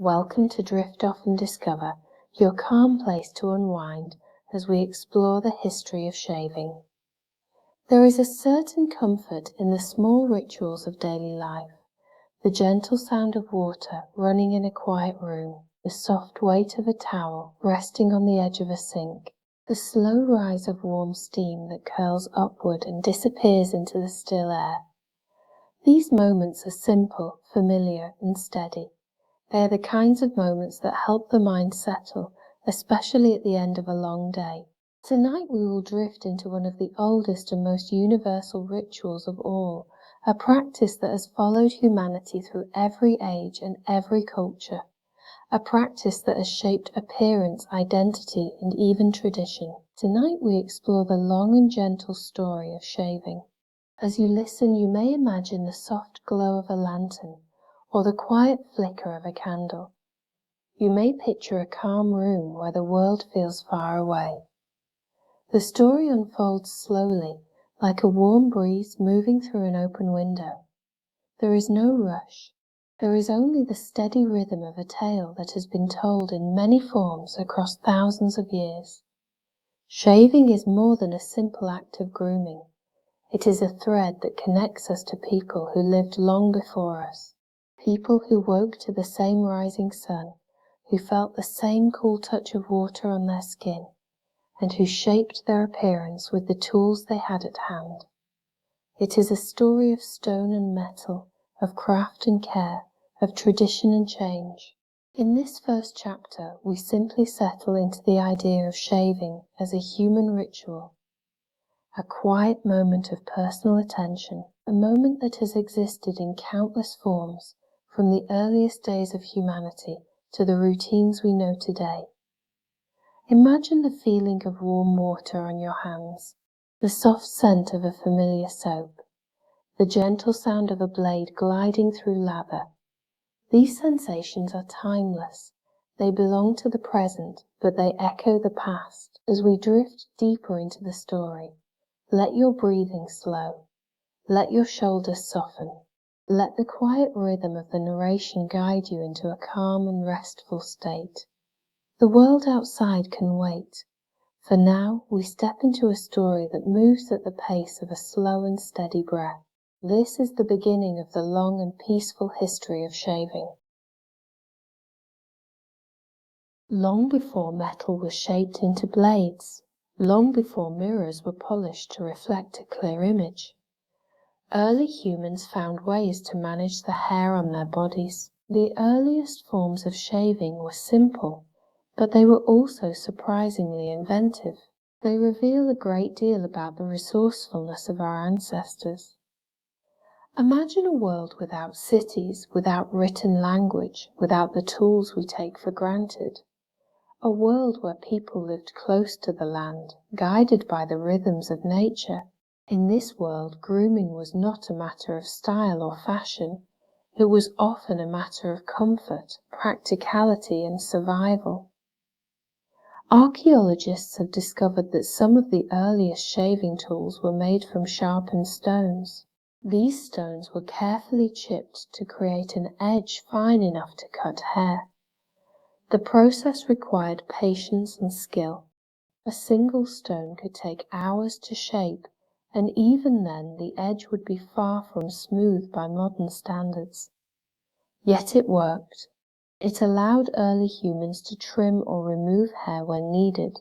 Welcome to Drift Off and Discover, your calm place to unwind as we explore the history of shaving. There is a certain comfort in the small rituals of daily life, the gentle sound of water running in a quiet room, the soft weight of a towel resting on the edge of a sink, the slow rise of warm steam that curls upward and disappears into the still air. These moments are simple, familiar, and steady. They are the kinds of moments that help the mind settle, especially at the end of a long day. Tonight we will drift into one of the oldest and most universal rituals of all, a practice that has followed humanity through every age and every culture, a practice that has shaped appearance, identity, and even tradition. Tonight we explore the long and gentle story of shaving. As you listen, you may imagine the soft glow of a lantern, or the quiet flicker of a candle. You may picture a calm room where the world feels far away. The story unfolds slowly, like a warm breeze moving through an open window. There is no rush. There is only the steady rhythm of a tale that has been told in many forms across thousands of years. Shaving is more than a simple act of grooming. It is a thread that connects us to people who lived long before us. People who woke to the same rising sun, who felt the same cool touch of water on their skin, and who shaped their appearance with the tools they had at hand. It is a story of stone and metal, of craft and care, of tradition and change. In this first chapter, we simply settle into the idea of shaving as a human ritual, a quiet moment of personal attention, a moment that has existed in countless forms from the earliest days of humanity to the routines we know today. Imagine the feeling of warm water on your hands, the soft scent of a familiar soap, the gentle sound of a blade gliding through lather. These sensations are timeless. They belong to the present, but they echo the past. As we drift deeper into the story, let your breathing slow. Let your shoulders soften. Let the quiet rhythm of the narration guide you into a calm and restful state. The world outside can wait. For now, we step into a story that moves at the pace of a slow and steady breath. This is the beginning of the long and peaceful history of shaving. Long before metal was shaped into blades, long before mirrors were polished to reflect a clear image, early humans found ways to manage the hair on their bodies. The earliest forms of shaving were simple, but they were also surprisingly inventive. They reveal a great deal about the resourcefulness of our ancestors. Imagine a world without cities, without written language, without the tools we take for granted. A world where people lived close to the land, guided by the rhythms of nature. In this world, grooming was not a matter of style or fashion. It was often a matter of comfort, practicality, and survival. Archaeologists have discovered that some of the earliest shaving tools were made from sharpened stones. These stones were carefully chipped to create an edge fine enough to cut hair. The process required patience and skill. A single stone could take hours to shape, and even then the edge would be far from smooth by modern standards. Yet it worked. It allowed early humans to trim or remove hair when needed.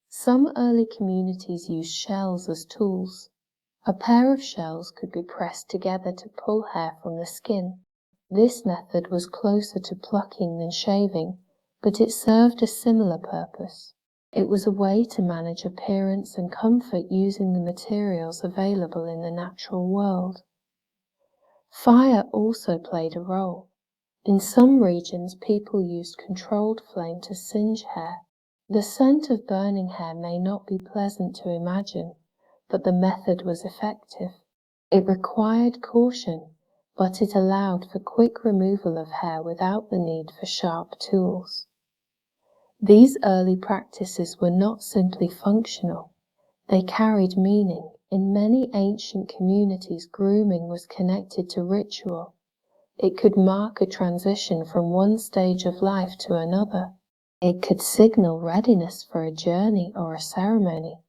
Some early communities used shells as tools. A pair of shells could be pressed together to pull hair from the skin. This method was closer to plucking than shaving, but it served a similar purpose. It was a way to manage appearance and comfort using the materials available in the natural world. Fire also played a role. In some regions, people used controlled flame to singe hair. The scent of burning hair may not be pleasant to imagine, but the method was effective. It required caution, but it allowed for quick removal of hair without the need for sharp tools. These early practices were not simply functional. They carried meaning. In many ancient communities, grooming was connected to ritual. It could mark a transition from one stage of life to another. It could signal readiness for a journey or a ceremony.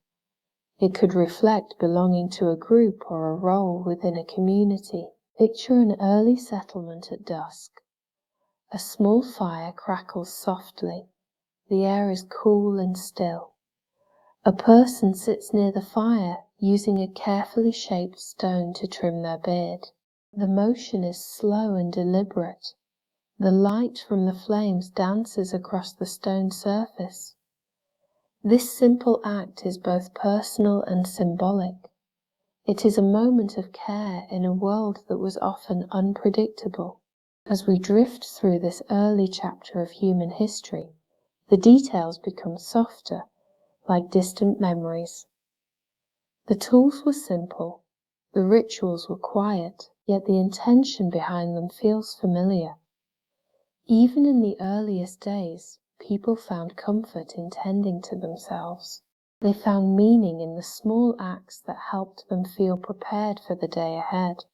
It could reflect belonging to a group or a role within a community. Picture an early settlement at dusk. A small fire crackles softly. The air is cool and still. A person sits near the fire, using a carefully shaped stone to trim their beard. The motion is slow and deliberate. The light from the flames dances across the stone surface. This simple act is both personal and symbolic. It is a moment of care in a world that was often unpredictable. As we drift through this early chapter of human history, the details become softer, like distant memories. The tools were simple, the rituals were quiet, yet the intention behind them feels familiar. Even in the earliest days, people found comfort in tending to themselves. They found meaning in the small acts that helped them feel prepared for the day ahead.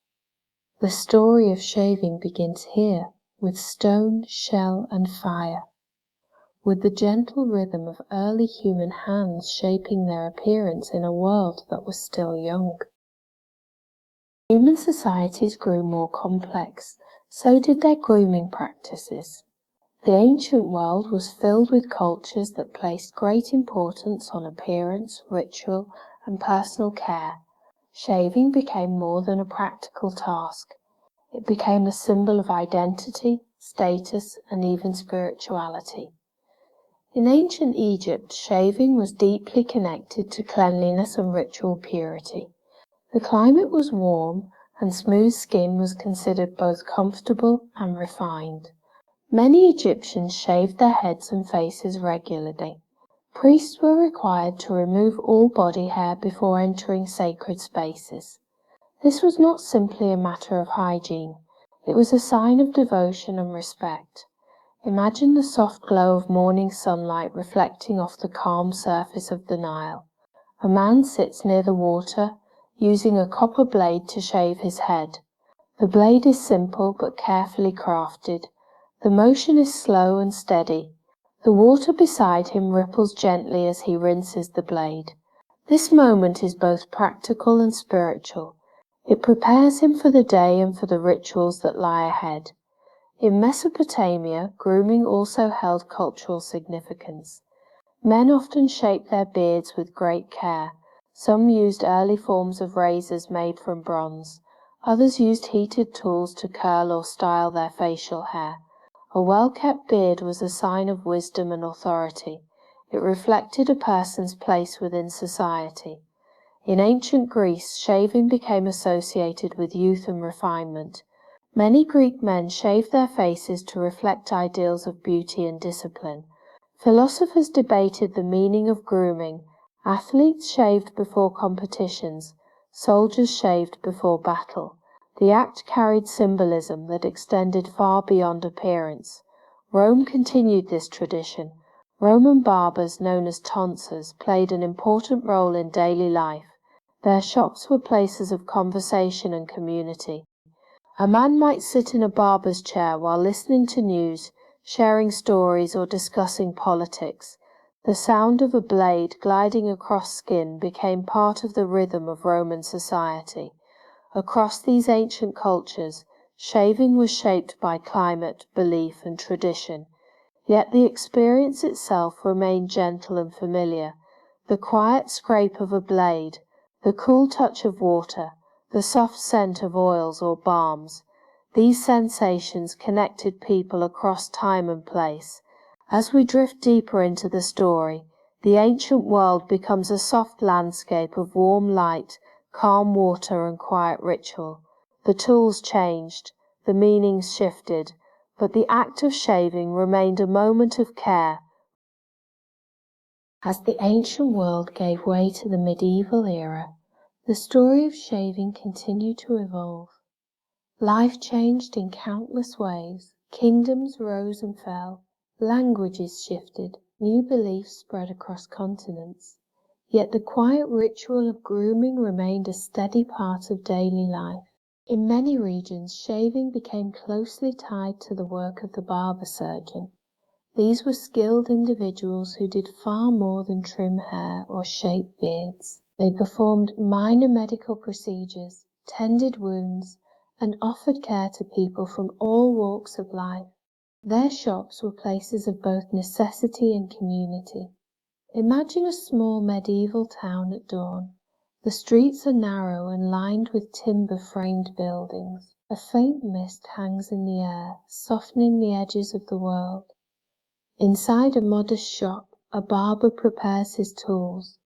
The story of shaving begins here, with stone, shell, and fire, with the gentle rhythm of early human hands shaping their appearance in a world that was still young. Human societies grew more complex, so did their grooming practices. The ancient world was filled with cultures that placed great importance on appearance, ritual, and personal care. Shaving became more than a practical task. It became a symbol of identity, status, and even spirituality. In ancient Egypt, shaving was deeply connected to cleanliness and ritual purity. The climate was warm, and smooth skin was considered both comfortable and refined. Many Egyptians shaved their heads and faces regularly. Priests were required to remove all body hair before entering sacred spaces. This was not simply a matter of hygiene, it was a sign of devotion and respect. Imagine the soft glow of morning sunlight reflecting off the calm surface of the Nile. A man sits near the water, using a copper blade to shave his head. The blade is simple but carefully crafted. The motion is slow and steady. The water beside him ripples gently as he rinses the blade. This moment is both practical and spiritual. It prepares him for the day and for the rituals that lie ahead. In Mesopotamia, grooming also held cultural significance. Men often shaped their beards with great care. Some used early forms of razors made from bronze. Others used heated tools to curl or style their facial hair. A well-kept beard was a sign of wisdom and authority. It reflected a person's place within society. In ancient Greece, shaving became associated with youth and refinement. Many Greek men shaved their faces to reflect ideals of beauty and discipline. Philosophers debated the meaning of grooming. Athletes shaved before competitions. Soldiers shaved before battle. The act carried symbolism that extended far beyond appearance. Rome continued this tradition. Roman barbers, known as tonsors, played an important role in daily life. Their shops were places of conversation and community. A man might sit in a barber's chair while listening to news, sharing stories, or discussing politics. The sound of a blade gliding across skin became part of the rhythm of Roman society. Across these ancient cultures, shaving was shaped by climate, belief, and tradition. Yet the experience itself remained gentle and familiar. The quiet scrape of a blade, the cool touch of water, the soft scent of oils or balms. These sensations connected people across time and place. As we drift deeper into the story, the ancient world becomes a soft landscape of warm light, calm water, and quiet ritual. The tools changed, the meanings shifted, but the act of shaving remained a moment of care. As the ancient world gave way to the medieval era, the story of shaving continued to evolve. Life changed in countless ways. Kingdoms rose and fell. Languages shifted. New beliefs spread across continents. Yet the quiet ritual of grooming remained a steady part of daily life. In many regions, shaving became closely tied to the work of the barber surgeon. These were skilled individuals who did far more than trim hair or shape beards. They performed minor medical procedures, tended wounds, and offered care to people from all walks of life. Their shops were places of both necessity and community. Imagine a small medieval town at dawn. The streets are narrow and lined with timber-framed buildings. A faint mist hangs in the air, softening the edges of the world. Inside a modest shop, a barber prepares his tools.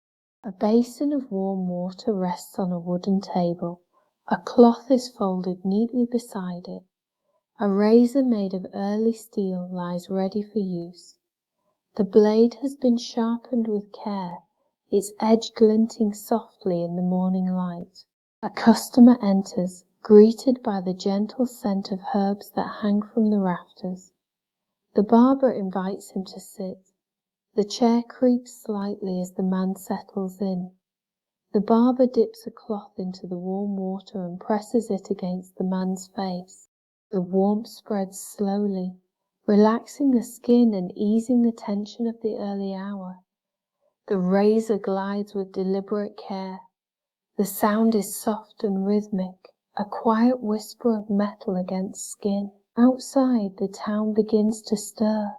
A basin of warm water rests on a wooden table. A cloth is folded neatly beside it. A razor made of early steel lies ready for use. The blade has been sharpened with care, its edge glinting softly in the morning light. A customer enters, greeted by the gentle scent of herbs that hang from the rafters. The barber invites him to sit. The chair creaks slightly as the man settles in. The barber dips a cloth into the warm water and presses it against the man's face. The warmth spreads slowly, relaxing the skin and easing the tension of the early hour. The razor glides with deliberate care. The sound is soft and rhythmic, a quiet whisper of metal against skin. Outside, the town begins to stir.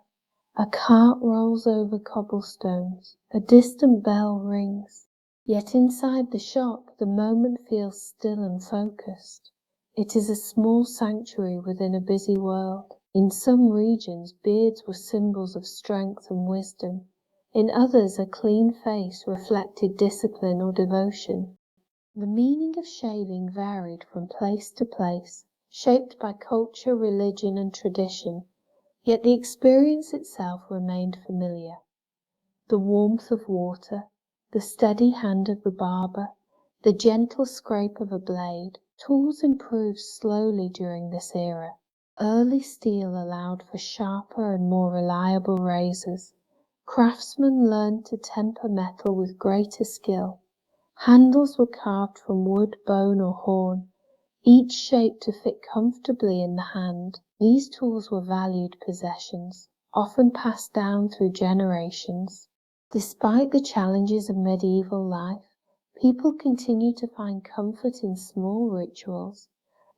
A cart rolls over cobblestones. A distant bell rings. Yet inside the shop, the moment feels still and focused. It is a small sanctuary within a busy world. In some regions, beards were symbols of strength and wisdom. In others, a clean face reflected discipline or devotion. The meaning of shaving varied from place to place, shaped by culture, religion, and tradition. Yet the experience itself remained familiar. The warmth of water, the steady hand of the barber, the gentle scrape of a blade. Tools improved slowly during this era. Early steel allowed for sharper and more reliable razors. Craftsmen learned to temper metal with greater skill. Handles were carved from wood, bone, or horn, each shaped to fit comfortably in the hand. These tools were valued possessions, often passed down through generations. Despite the challenges of medieval life, people continued to find comfort in small rituals.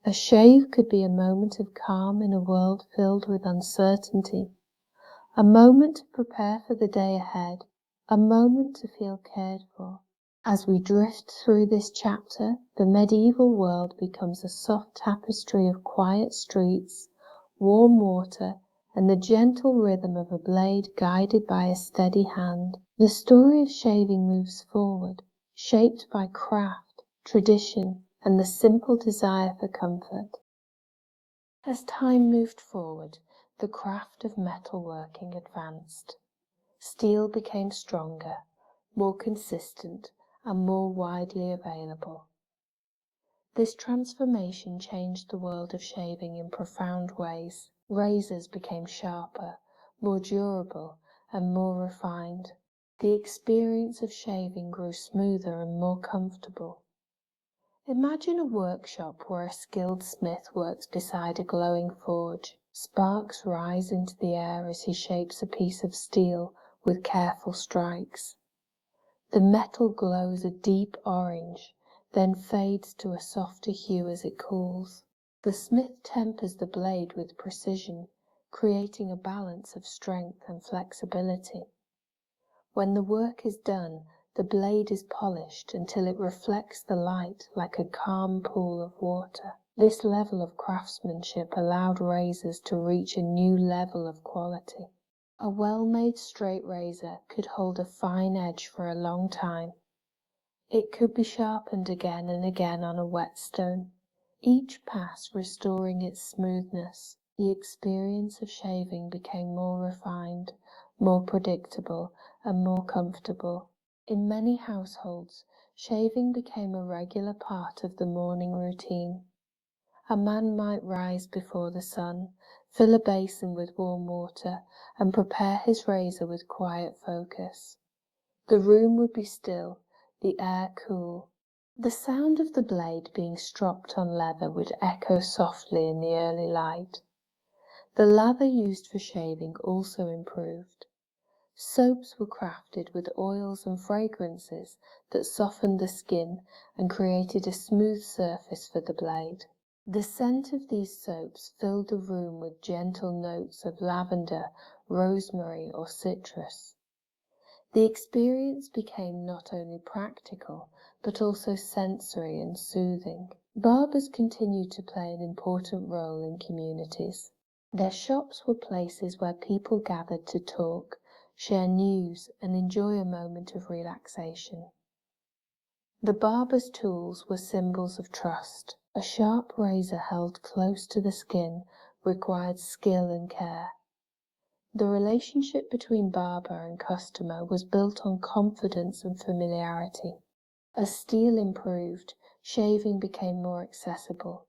A shave could be a moment of calm in a world filled with uncertainty, a moment to prepare for the day ahead, a moment to feel cared for. As we drift through this chapter, the medieval world becomes a soft tapestry of quiet streets, warm water, and the gentle rhythm of a blade guided by a steady hand. The story of shaving moves forward, shaped by craft, tradition, and the simple desire for comfort. As time moved forward, the craft of metalworking advanced. Steel became stronger, more consistent, and more widely available. This transformation changed the world of shaving in profound ways. Razors became sharper, more durable, and more refined. The experience of shaving grew smoother and more comfortable. Imagine a workshop where a skilled smith works beside a glowing forge. Sparks rise into the air as he shapes a piece of steel with careful strikes. The metal glows a deep orange, then fades to a softer hue as it cools. The smith tempers the blade with precision, creating a balance of strength and flexibility. When the work is done, the blade is polished until it reflects the light like a calm pool of water. This level of craftsmanship allowed razors to reach a new level of quality. A well-made straight razor could hold a fine edge for a long time. It could be sharpened again and again on a whetstone, each pass restoring its smoothness. The experience of shaving became more refined, more predictable, and more comfortable. In many households, shaving became a regular part of the morning routine. A man might rise before the sun, fill a basin with warm water, and prepare his razor with quiet focus. The room would be still, the air cool. The sound of the blade being stropped on leather would echo softly in the early light. The lather used for shaving also improved. Soaps were crafted with oils and fragrances that softened the skin and created a smooth surface for the blade. The scent of these soaps filled the room with gentle notes of lavender, rosemary, or citrus. The experience became not only practical, but also sensory and soothing. Barbers continued to play an important role in communities. Their shops were places where people gathered to talk, share news, and enjoy a moment of relaxation. The barber's tools were symbols of trust. A sharp razor held close to the skin required skill and care. The relationship between barber and customer was built on confidence and familiarity. As steel improved, shaving became more accessible.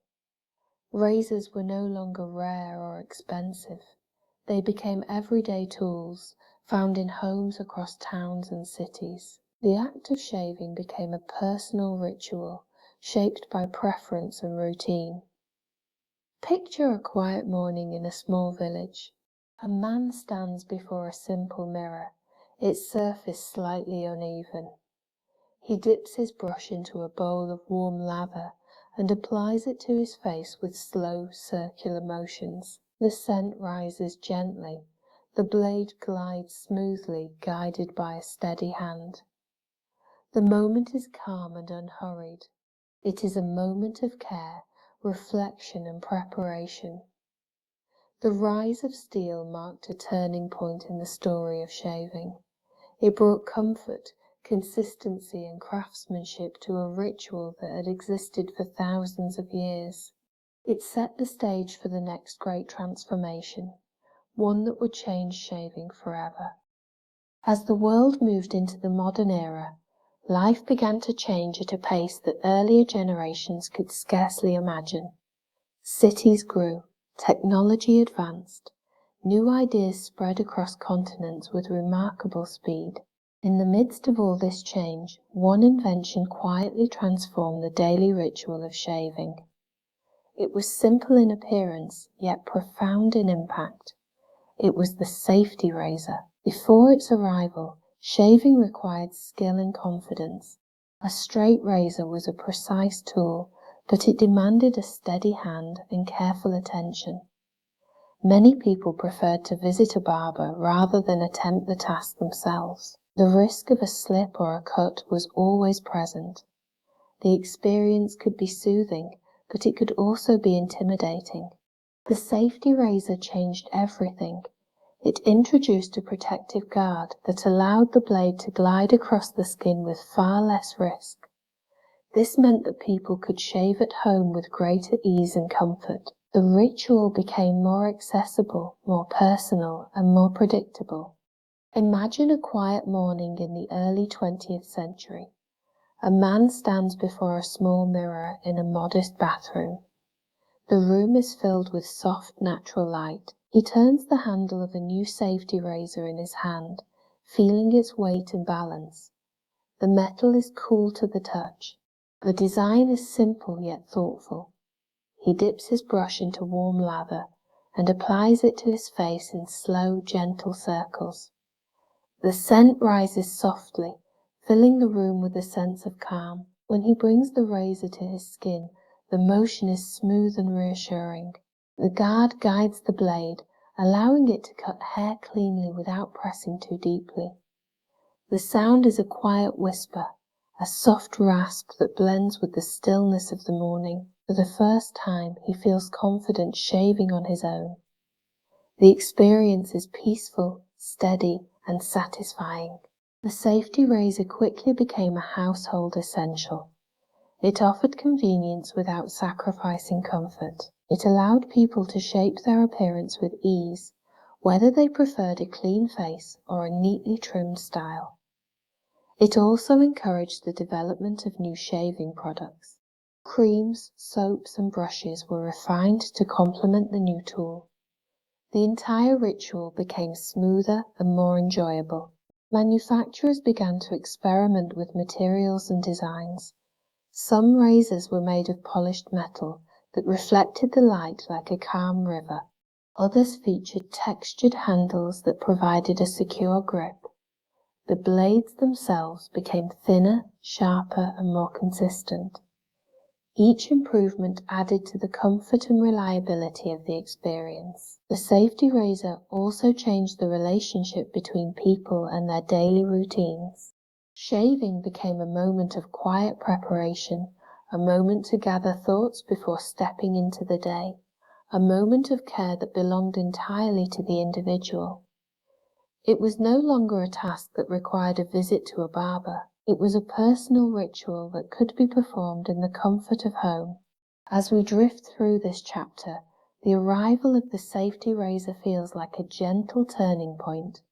Razors were no longer rare or expensive. They became everyday tools, found in homes across towns and cities. The act of shaving became a personal ritual, shaped by preference and routine. Picture a quiet morning in a small village. A man stands before a simple mirror, its surface slightly uneven. He dips his brush into a bowl of warm lather and applies it to his face with slow, circular motions. The scent rises gently. The blade glides smoothly, guided by a steady hand. The moment is calm and unhurried. It is a moment of care, reflection, and preparation. The rise of steel marked a turning point in the story of shaving. It brought comfort, consistency, and craftsmanship to a ritual that had existed for thousands of years. It set the stage for the next great transformation, one that would change shaving forever. As the world moved into the modern era, life began to change at a pace that earlier generations could scarcely imagine. Cities grew, technology advanced, new ideas spread across continents with remarkable speed. In the midst of all this change, one invention quietly transformed the daily ritual of shaving. It was simple in appearance, yet profound in impact. It was the safety razor. Before its arrival, shaving required skill and confidence. A straight razor was a precise tool, but it demanded a steady hand and careful attention. Many people preferred to visit a barber rather than attempt the task themselves. The risk of a slip or a cut was always present. The experience could be soothing, but it could also be intimidating. The safety razor changed everything. It introduced a protective guard that allowed the blade to glide across the skin with far less risk. This meant that people could shave at home with greater ease and comfort. The ritual became more accessible, more personal, and more predictable. Imagine a quiet morning in the early 20th century. A man stands before a small mirror in a modest bathroom. The room is filled with soft, natural light. He turns the handle of a new safety razor in his hand, feeling its weight and balance. The metal is cool to the touch. The design is simple yet thoughtful. He dips his brush into warm lather and applies it to his face in slow, gentle circles. The scent rises softly, filling the room with a sense of calm. When he brings the razor to his skin, the motion is smooth and reassuring. The guard guides the blade, allowing it to cut hair cleanly without pressing too deeply. The sound is a quiet whisper, a soft rasp that blends with the stillness of the morning. For the first time, he feels confident shaving on his own. The experience is peaceful, steady, and satisfying. The safety razor quickly became a household essential. It offered convenience without sacrificing comfort. It allowed people to shape their appearance with ease, whether they preferred a clean face or a neatly trimmed style. It also encouraged the development of new shaving products. Creams, soaps, and brushes were refined to complement the new tool. The entire ritual became smoother and more enjoyable. Manufacturers began to experiment with materials and designs. Some razors were made of polished metal that reflected the light like a calm river. Others featured textured handles that provided a secure grip. The blades themselves became thinner, sharper, and more consistent. Each improvement added to the comfort and reliability of the experience. The safety razor also changed the relationship between people and their daily routines. Shaving became a moment of quiet preparation, a moment to gather thoughts before stepping into the day, a moment of care that belonged entirely to the individual. It was no longer a task that required a visit to a barber. It was a personal ritual that could be performed in the comfort of home. As we drift through this chapter, the arrival of the safety razor feels like a gentle turning point,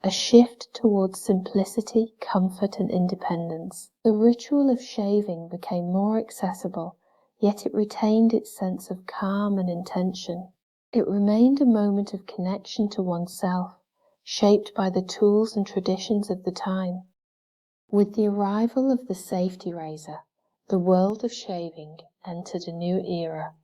a shift towards simplicity, comfort, and independence. The ritual of shaving became more accessible, yet it retained its sense of calm and intention. It remained a moment of connection to oneself, shaped by the tools and traditions of the time. With the arrival of the safety razor, the world of shaving entered a new era.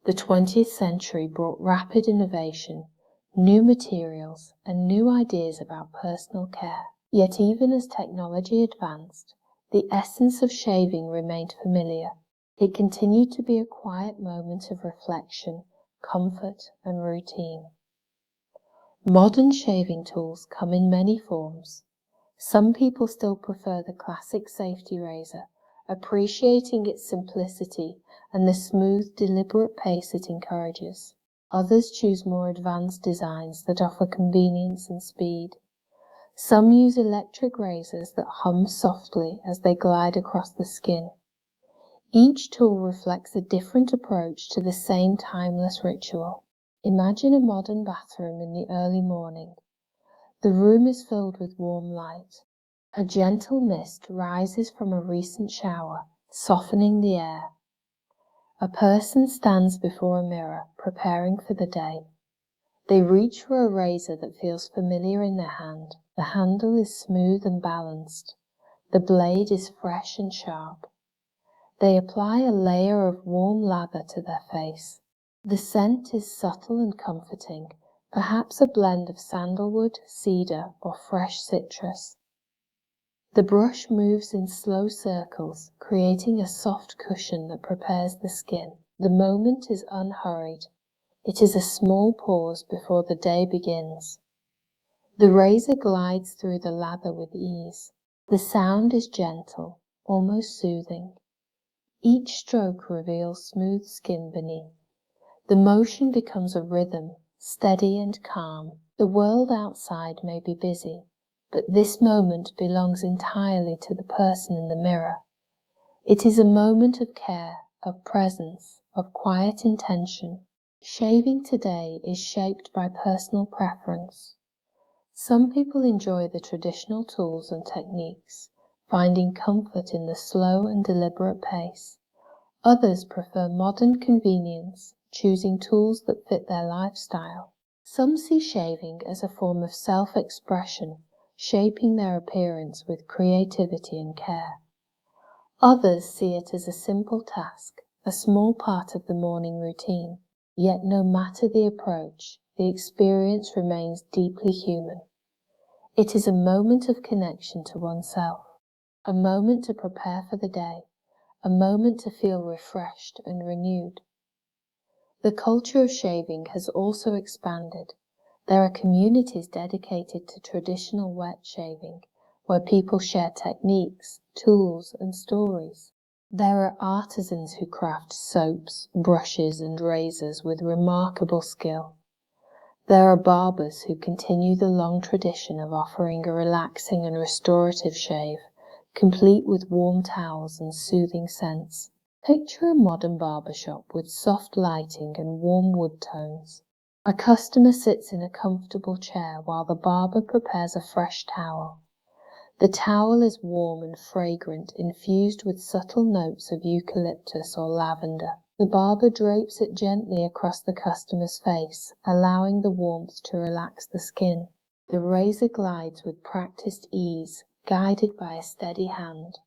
The 20th century brought rapid innovation, new materials, and new ideas about personal care. Yet even as technology advanced, the essence of shaving remained familiar. It continued to be a quiet moment of reflection, comfort, and routine. Modern shaving tools come in many forms. Some people still prefer the classic safety razor, appreciating its simplicity and the smooth, deliberate pace it encourages. Others choose more advanced designs that offer convenience and speed. Some use electric razors that hum softly as they glide across the skin. Each tool reflects a different approach to the same timeless ritual. Imagine a modern bathroom in the early morning. The room is filled with warm light. A gentle mist rises from a recent shower, softening the air. A person stands before a mirror, preparing for the day. They reach for a razor that feels familiar in their hand. The handle is smooth and balanced. The blade is fresh and sharp. They apply a layer of warm lather to their face. The scent is subtle and comforting, perhaps a blend of sandalwood, cedar, or fresh citrus. The brush moves in slow circles, creating a soft cushion that prepares the skin. The moment is unhurried. It is a small pause before the day begins. The razor glides through the lather with ease. The sound is gentle, almost soothing. Each stroke reveals smooth skin beneath. The motion becomes a rhythm, steady and calm. The world outside may be busy, but this moment belongs entirely to the person in the mirror. It is a moment of care, of presence, of quiet intention. Shaving today is shaped by personal preference. Some people enjoy the traditional tools and techniques, finding comfort in the slow and deliberate pace. Others prefer modern convenience, choosing tools that fit their lifestyle. Some see shaving as a form of self-expression, shaping their appearance with creativity and care. Others see it as a simple task, a small part of the morning routine. Yet no matter the approach, the experience remains deeply human. It is a moment of connection to oneself, a moment to prepare for the day, a moment to feel refreshed and renewed. The culture of shaving has also expanded. There are communities dedicated to traditional wet shaving, where people share techniques, tools, and stories. There are artisans who craft soaps, brushes, and razors with remarkable skill. There are barbers who continue the long tradition of offering a relaxing and restorative shave, complete with warm towels and soothing scents. Picture a modern barbershop with soft lighting and warm wood tones. A customer sits in a comfortable chair while the barber prepares a fresh towel. The towel is warm and fragrant, infused with subtle notes of eucalyptus or lavender. The barber drapes it gently across the customer's face, allowing the warmth to relax the skin. The razor glides with practiced ease, guided by a steady hand.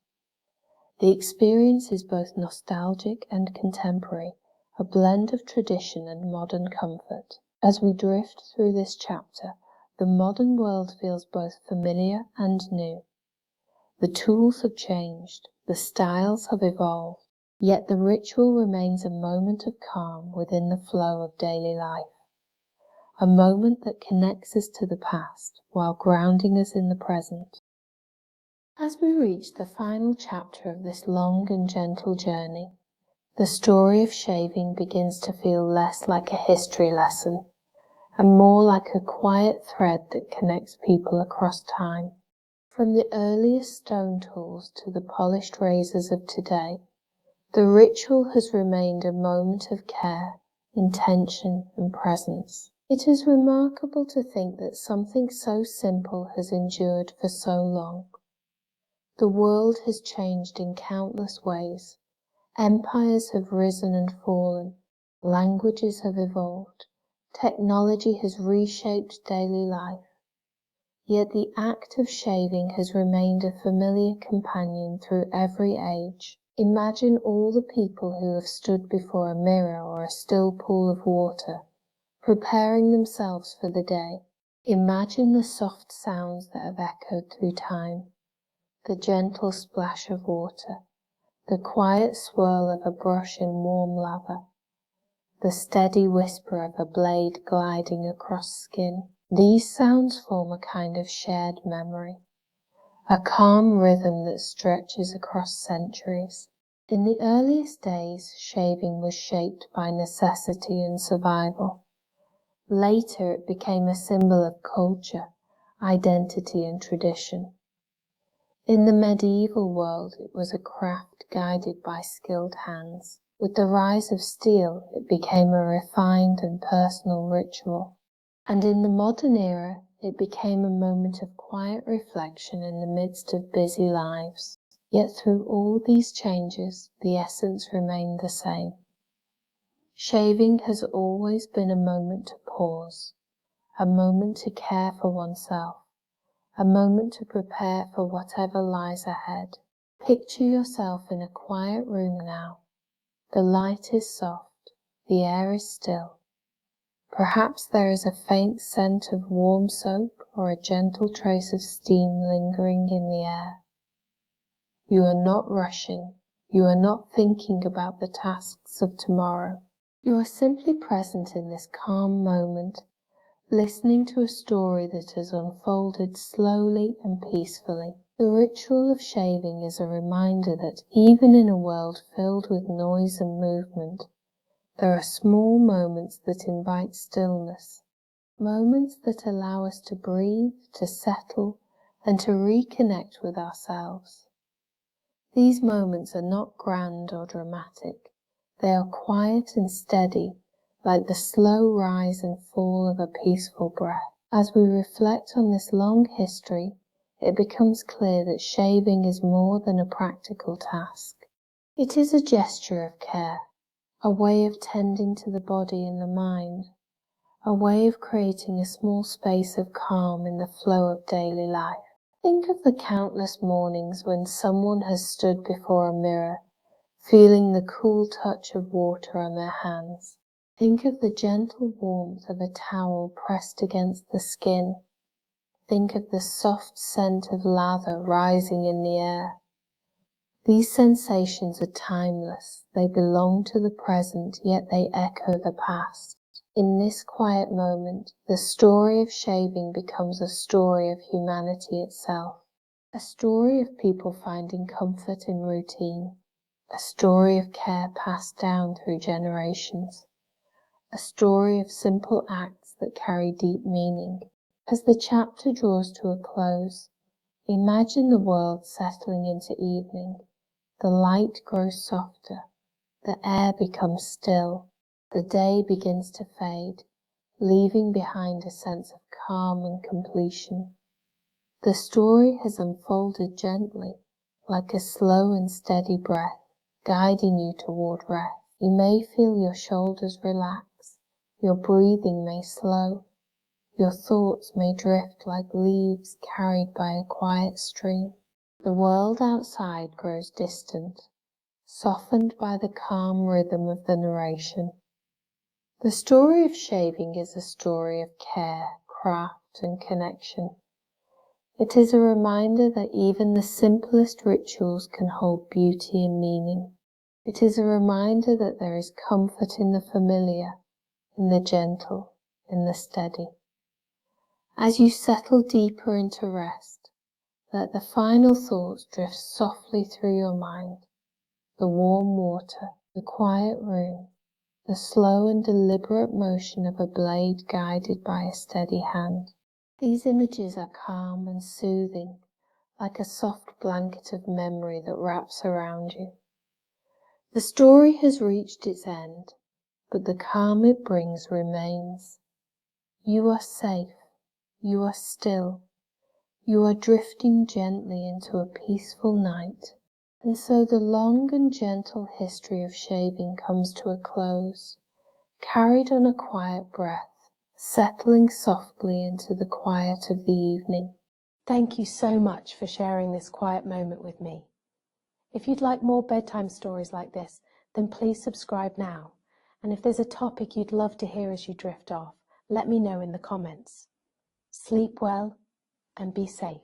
The experience is both nostalgic and contemporary, a blend of tradition and modern comfort. As we drift through this chapter, the modern world feels both familiar and new. The tools have changed, the styles have evolved, yet the ritual remains a moment of calm within the flow of daily life. A moment that connects us to the past while grounding us in the present. As we reach the final chapter of this long and gentle journey, the story of shaving begins to feel less like a history lesson and more like a quiet thread that connects people across time. From the earliest stone tools to the polished razors of today, the ritual has remained a moment of care, intention, and presence. It is remarkable to think that something so simple has endured for so long. The world has changed in countless ways. Empires have risen and fallen, languages have evolved, technology has reshaped daily life. Yet the act of shaving has remained a familiar companion through every age. Imagine all the people who have stood before a mirror or a still pool of water, preparing themselves for the day. Imagine the soft sounds that have echoed through time, the gentle splash of water, the quiet swirl of a brush in warm lather, the steady whisper of a blade gliding across skin. These sounds form a kind of shared memory, a calm rhythm that stretches across centuries. In the earliest days, shaving was shaped by necessity and survival. Later, it became a symbol of culture, identity, and tradition. In the medieval world, it was a craft guided by skilled hands. With the rise of steel, it became a refined and personal ritual. And in the modern era, it became a moment of quiet reflection in the midst of busy lives. Yet through all these changes, the essence remained the same. Shaving has always been a moment to pause, a moment to care for oneself, a moment to prepare for whatever lies ahead. Picture yourself in a quiet room now. The light is soft, the air is still. Perhaps there is a faint scent of warm soap or a gentle trace of steam lingering in the air. You are not rushing. You are not thinking about the tasks of tomorrow. You are simply present in this calm moment, listening to a story that has unfolded slowly and peacefully. The ritual of shaving is a reminder that even in a world filled with noise and movement, there are small moments that invite stillness, moments that allow us to breathe, to settle, and to reconnect with ourselves. These moments are not grand or dramatic. They are quiet and steady, like the slow rise and fall of a peaceful breath. As we reflect on this long history, it becomes clear that shaving is more than a practical task. It is a gesture of care, a way of tending to the body and the mind, a way of creating a small space of calm in the flow of daily life. Think of the countless mornings when someone has stood before a mirror, feeling the cool touch of water on their hands. Think of the gentle warmth of a towel pressed against the skin. Think of the soft scent of lather rising in the air. These sensations are timeless. They belong to the present, yet they echo the past. In this quiet moment, the story of shaving becomes a story of humanity itself, a story of people finding comfort in routine, a story of care passed down through generations, a story of simple acts that carry deep meaning. As the chapter draws to a close, imagine the world settling into evening. The light grows softer, the air becomes still, the day begins to fade, leaving behind a sense of calm and completion. The story has unfolded gently, like a slow and steady breath, guiding you toward rest. You may feel your shoulders relax, your breathing may slow, your thoughts may drift like leaves carried by a quiet stream. The world outside grows distant, softened by the calm rhythm of the narration. The story of shaving is a story of care, craft, and connection. It is a reminder that even the simplest rituals can hold beauty and meaning. It is a reminder that there is comfort in the familiar, in the gentle, in the steady. As you settle deeper into rest, let the final thoughts drift softly through your mind. The warm water, the quiet room, the slow and deliberate motion of a blade guided by a steady hand. These images are calm and soothing, like a soft blanket of memory that wraps around you. The story has reached its end, but the calm it brings remains. You are safe, you are still, you are drifting gently into a peaceful night, and so the long and gentle history of shaving comes to a close, carried on a quiet breath, settling softly into the quiet of the evening. Thank you so much for sharing this quiet moment with me. If you'd like more bedtime stories like this, then please subscribe now. And if there's a topic you'd love to hear as you drift off, let me know in the comments. Sleep well and be safe.